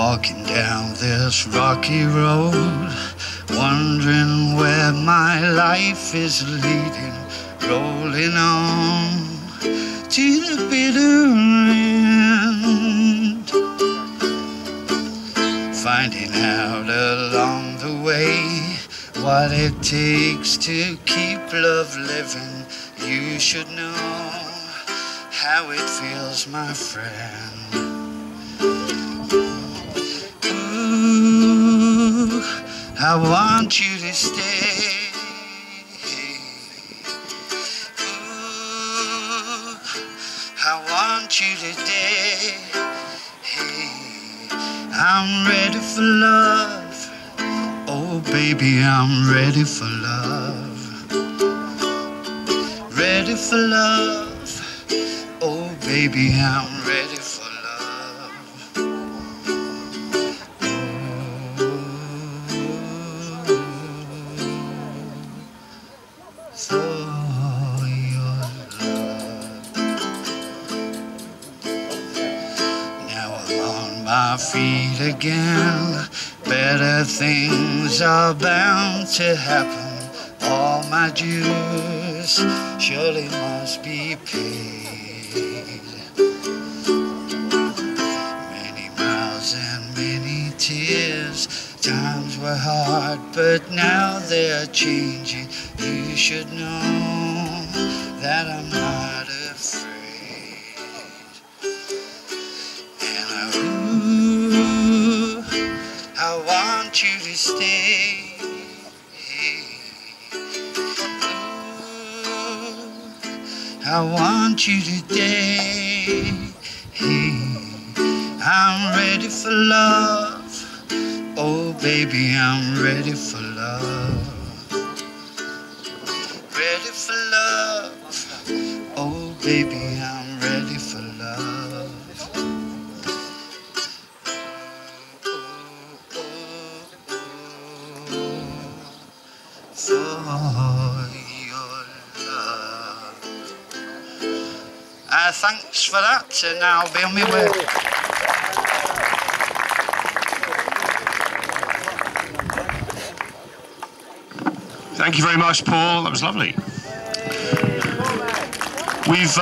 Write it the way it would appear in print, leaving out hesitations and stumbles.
Walking down this rocky road, wondering where my life is leading, rolling on to the bitter end, finding out along the way what it takes to keep love living. You should know how it feels, my friend. I want you to stay. Ooh, I want you to stay. I'm ready for love. Oh baby, I'm ready for love. Ready for love. Oh baby, I'm ready for love. For your love. Now I'm on my feet again. Better things are bound to happen. All my dues surely must be paid. Many miles and many tears. Times were hard, but now they're changing. You should know that I'm not afraid. And I want you to stay. I want you to stay. I'm ready for love. Oh baby, I'm ready for love. Ready for love. Oh baby, I'm ready for love. For your love. Thanks for that, and I'll be on my way. Thank you very much, Paul. That was lovely. We've